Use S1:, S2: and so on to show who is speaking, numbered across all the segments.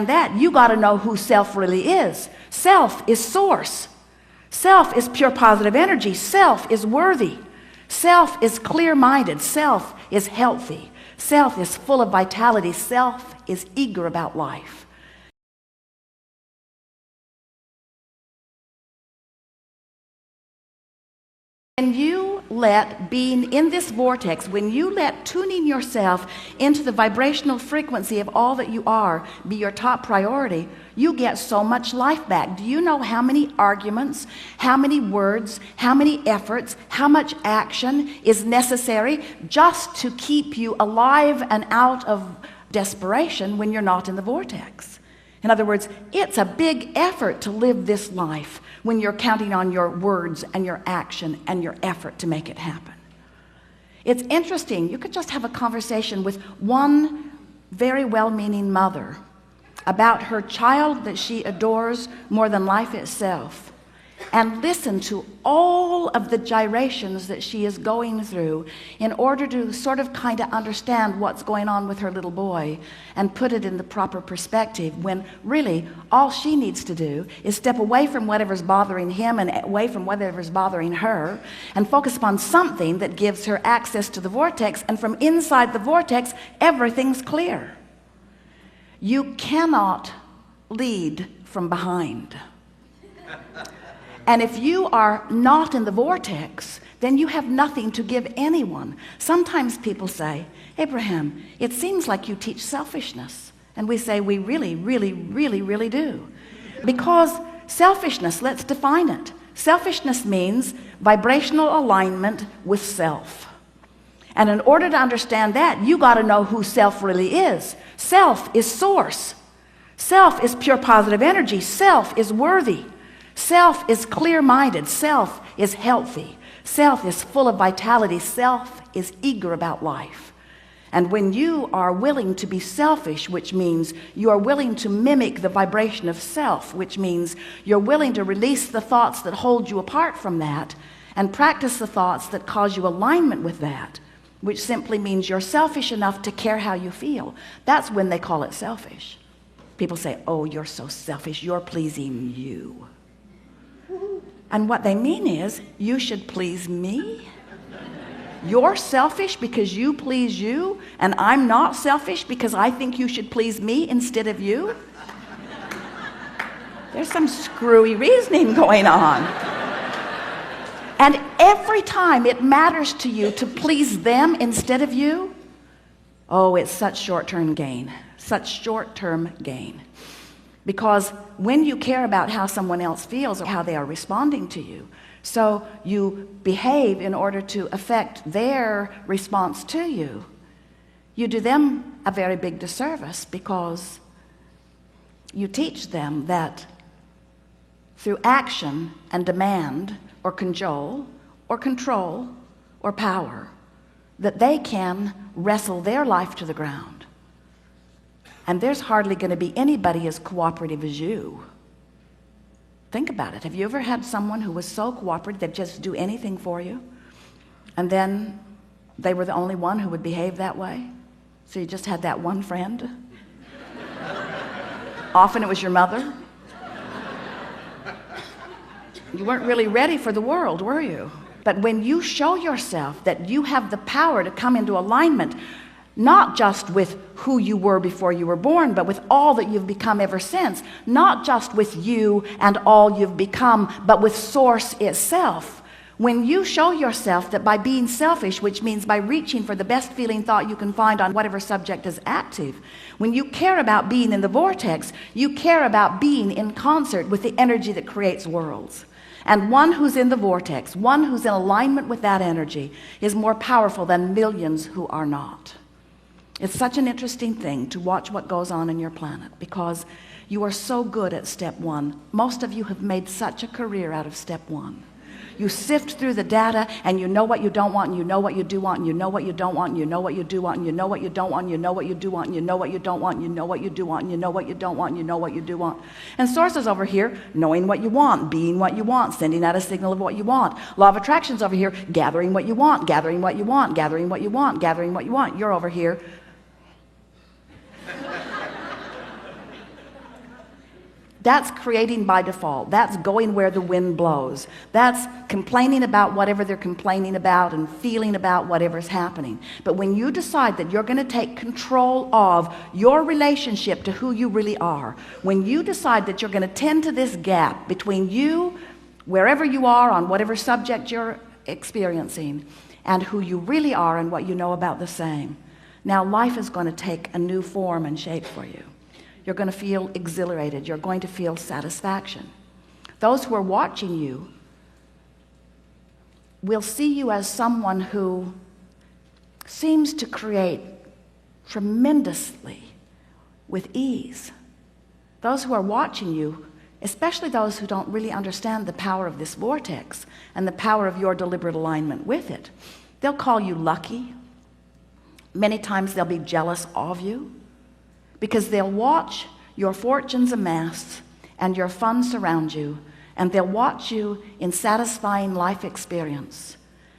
S1: that, you got to know who self really is. Self is source. Self is pure positive energy. Self is worthy. Self is clear-minded. Self is healthy. Self is full of vitality. Self is eager about life. When you let being in this vortex, when you let tuning yourself into the vibrational frequency of all that you are be your top priority, you get so much life back. Do you know how many arguments, how many words, how many efforts, how much action is necessary just to keep you alive and out of desperation when you're not in the vortex? In other words, it's a big effort to live this life when you're counting on your words and your action and your effort to make it happen. It's interesting. You could just have a conversation with one very well-meaning mother about her child that she adores more than life itself, and listen to all of the gyrations that she is going through in order to sort of kind of understand what's going on with her little boy and put it in the proper perspective, when really all she needs to do is step away from whatever's bothering him and away from whatever's bothering her and focus upon something that gives her access to the vortex, and from inside the vortex everything's clear. You cannot lead from behind. And if you are not in the vortex, then you have nothing to give anyone. Sometimes people say, Abraham, it seems like you teach selfishness. And we say, we really, really, really, really do. Because selfishness, let's define it. Selfishness means vibrational alignment with self. And in order to understand that, you got to know who self really is. Self is source. Self is pure positive energy. Self is worthy. Self is clear-minded. Self is healthy. Self is full of vitality. Self is eager about life. And when you are willing to be selfish, which means you are willing to mimic the vibration of self, which means you're willing to release the thoughts that hold you apart from that and practice the thoughts that cause you alignment with that, which simply means you're selfish enough to care how you feel. That's when they call it selfish. People say, oh, you're so selfish, you're pleasing you. And what they mean is, you should please me. You're selfish because you please you, and I'm not selfish because I think you should please me instead of you. There's some screwy reasoning going on. And every time it matters to you to please them instead of you, oh, it's such short-term gain, such short-term gain. Because when you care about how someone else feels or how they are responding to you, so you behave in order to affect their response to you, you do them a very big disservice, because you teach them that through action and demand or cajole or control or power, that they can wrestle their life to the ground. And there's hardly going to be anybody as cooperative as you. Think about it. Have you ever had someone who was so cooperative they'd just do anything for you, and then they were the only one who would behave that way? So you just had that one friend? Often it was your mother. You weren't really ready for the world, were you? But when you show yourself that you have the power to come into alignment, not just with who you were before you were born, but with all that you've become ever since, not just with you and all you've become, but with Source itself. When you show yourself that by being selfish, which means by reaching for the best feeling thought you can find on whatever subject is active, when you care about being in the vortex, you care about being in concert with the energy that creates worlds. And one who's in the vortex, one who's in alignment with that energy, is more powerful than millions who are not. It's such an interesting thing to watch what goes on in your planet, because you are so good at step one. Most of you have made such a career out of step one. You sift through the data, and you know what you don't want, and you know what you do want, and you know what you don't want, and you know what you do want, and you know what you don't want, and you know what you do want, and you know what you don't want, and you know what you do want, and you know what you don't want, and you know what you do want. And Source is over here, knowing what you want, being what you want, sending out a signal of what you want. Law of Attraction's over here, gathering what you want, gathering what you want, gathering what you want, gathering what you want. You're over here. That's creating by default. That's going where the wind blows. That's complaining about whatever they're complaining about and feeling about whatever's happening. But when you decide that you're going to take control of your relationship to who you really are, when you decide that you're going to tend to this gap between you, wherever you are on whatever subject you're experiencing, and who you really are and what you know about the same, now life is going to take a new form and shape for you. You're going to feel exhilarated. You're going to feel satisfaction. Those who are watching you will see you as someone who seems to create tremendously with ease. Those who are watching you, especially those who don't really understand the power of this vortex and the power of your deliberate alignment with it, they'll call you lucky. Many times they'll be jealous of you, because they'll watch your fortunes amass and your funds surround you, and they'll watch you in satisfying life experience.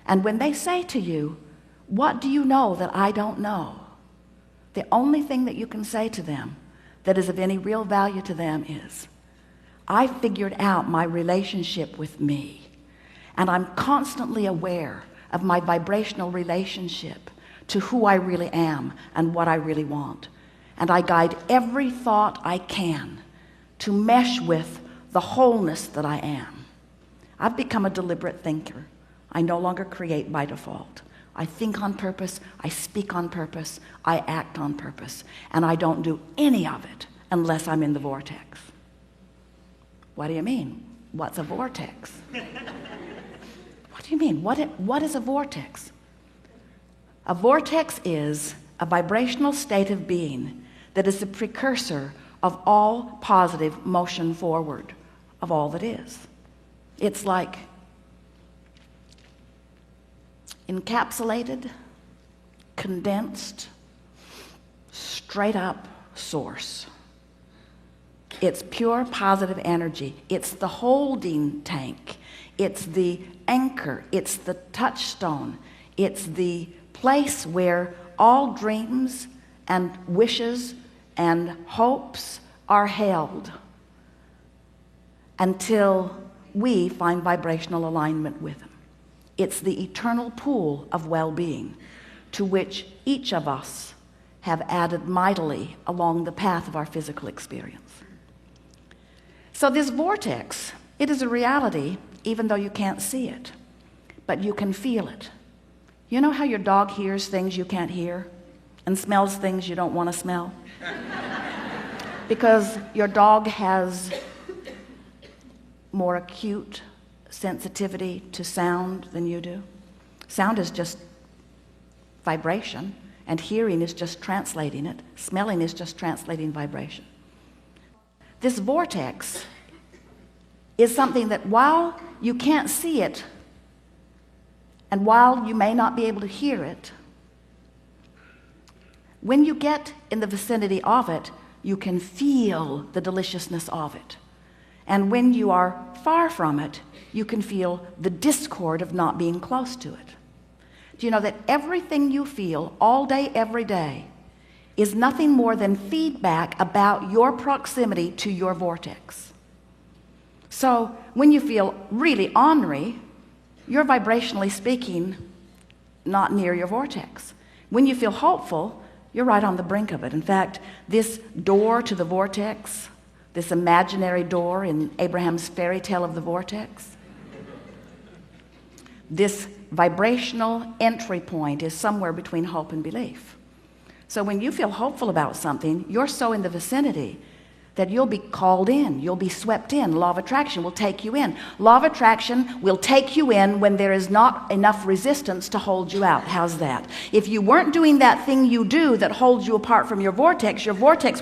S1: And when they say to you, "What do you know that I don't know?" the only thing that you can say to them that is of any real value to them is, "I figured out my relationship with me, and I'm constantly aware of my vibrational relationship to who I really am and what I really want. And I guide every thought I can to mesh with the wholeness that I am. I've become a deliberate thinker. I no longer create by default. I think on purpose, I speak on purpose, I act on purpose, and I don't do any of it unless I'm in the vortex." What do you mean? What's a vortex? What do you mean? What is a vortex? A vortex is a vibrational state of being that is the precursor of all positive motion forward of all that is. It's like encapsulated, condensed, straight up source. It's pure positive energy. It's the holding tank. It's the anchor. It's the touchstone. It's the place where all dreams and wishes and hopes are held until we find vibrational alignment with them. It's the eternal pool of well-being to which each of us have added mightily along the path of our physical experience. So this vortex, it is a reality even though you can't see it, but you can feel it. You know how your dog hears things you can't hear and smells things you don't want to smell? Because your dog has more acute sensitivity to sound than you do. Sound is just vibration, and hearing is just translating it. Smelling is just translating vibration. This vortex is something that while you can't see it, and while you may not be able to hear it, when you get in the vicinity of it, you can feel the deliciousness of it. And when you are far from it, you can feel the discord of not being close to it. Do you know that everything you feel all day, every day, is nothing more than feedback about your proximity to your vortex? So when you feel really ornery, you're vibrationally speaking not near your vortex. When you feel hopeful, you're right on the brink of it. In fact, this door to the vortex, this imaginary door in Abraham's fairy tale of the vortex, this vibrational entry point is somewhere between hope and belief. So when you feel hopeful about something, you're so in the vicinity that you'll be called in, you'll be swept in. Law of attraction will take you in. Law of attraction will take you in when there is not enough resistance to hold you out. How's that? If you weren't doing that thing you do that holds you apart from your vortex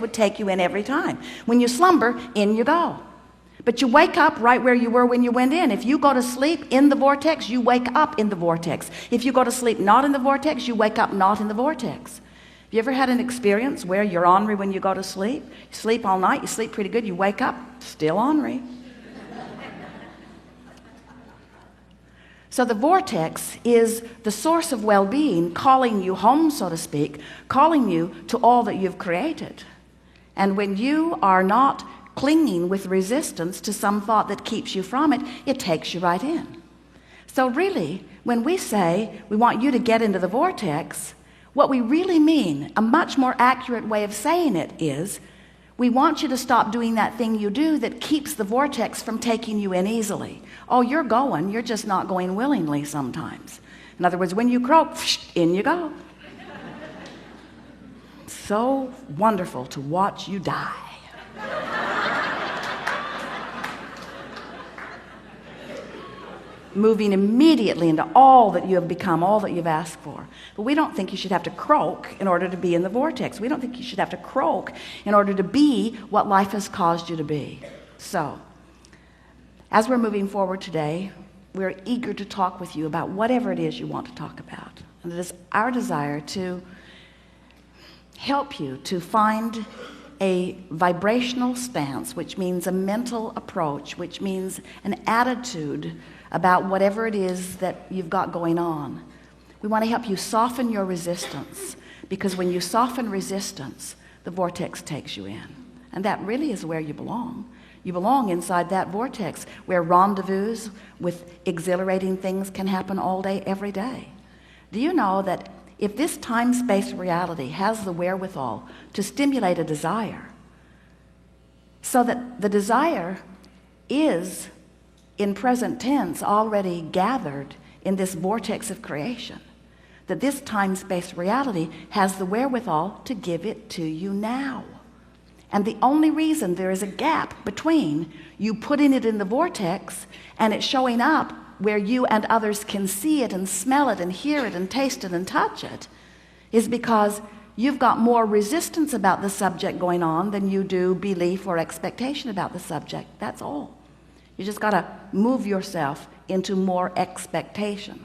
S1: would take you in every time. When you slumber, in you go. But you wake up right where you were when you went in. If you go to sleep in the vortex, you wake up in the vortex. If you go to sleep not in the vortex, you wake up not in the vortex. You ever had an experience where you're ornery when you go to sleep? You sleep all night, you sleep pretty good, you wake up, still ornery. So the vortex is the source of well-being, calling you home, so to speak, calling you to all that you've created. And when you are not clinging with resistance to some thought that keeps you from it. It takes you right in. So really, when we say we want you to get into the vortex, what we really mean, a much more accurate way of saying it is, we want you to stop doing that thing you do that keeps the vortex from taking you in easily. Oh, you're going, you're just not going willingly sometimes. In other words, when you croak, in you go. So wonderful to watch you die. Moving immediately into all that you have become, all that you've asked for. But we don't think you should have to croak in order to be in the vortex. We don't think you should have to croak in order to be what life has caused you to be. So, as we're moving forward today, we're eager to talk with you about whatever it is you want to talk about. And it is our desire to help you to find a vibrational stance, which means a mental approach, which means an attitude about whatever it is that you've got going on. We want to help you soften your resistance, because when you soften resistance, the vortex takes you in. And that really is where you belong. You belong inside that vortex where rendezvous with exhilarating things can happen all day, every day. Do you know that if this time-space reality has the wherewithal to stimulate a desire, so that the desire is in present tense already gathered in this vortex of creation, that this time-space reality has the wherewithal to give it to you now. And the only reason there is a gap between you putting it in the vortex and it showing up where you and others can see it and smell it and hear it and taste it and touch it is because you've got more resistance about the subject going on than you do belief or expectation about the subject. That's all. You just got to move yourself into more expectation.